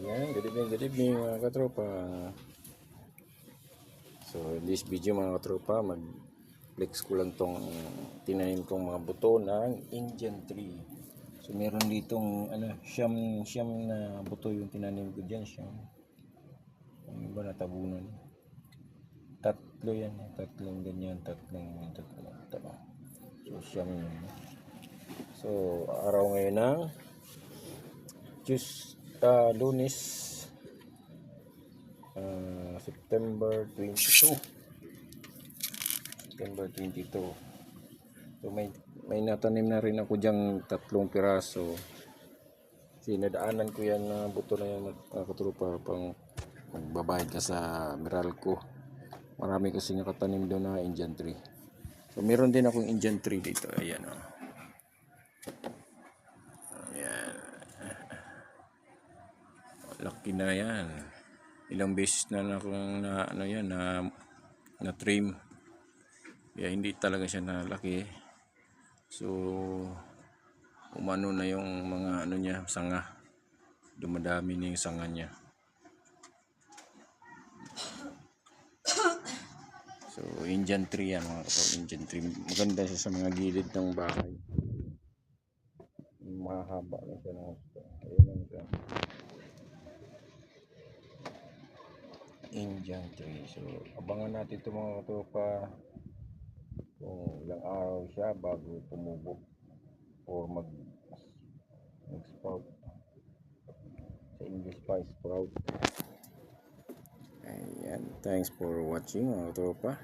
Ayan, good evening mga katropa. So in this video mga katropa, mag-flex ko lang tong tinanim kong mga buto ng Indian tree. So meron ditong siyam na buto yung tinanim ko dyan, siyam. Yung iba natabunan. Tatlo yan, tatlong ganyan, tatlong. So siyam yun. So araw ngayon ng Lunes, September 22. So may natanim na rin ako diyang 3 piraso. Sinadaanan ko yan na buto na yan mga katrupa pang magbabayad ka sa Meralco. Marami kasi nakatanim doon na Indian tree. So meron din akong Indian tree dito. Ayan o. Ayan. Laki na yan. Ilang beses na akong na trim. Kaya hindi talaga siya nalaki. So umano na yung mga niya, sanga. Dumadami na yung sanga niya. So Indian tree yan mga kapatid, Indian tree. Maganda siya sa mga gilid ng bahay. Mahaba na siya ng gusto. Ayun lang siya. Indian tree. So abangan natin ito mga katropa kung ilang araw siya bago tumubok or mag-sprout. Sa English pa, sprout. Ayan, thanks for watching mga katropa.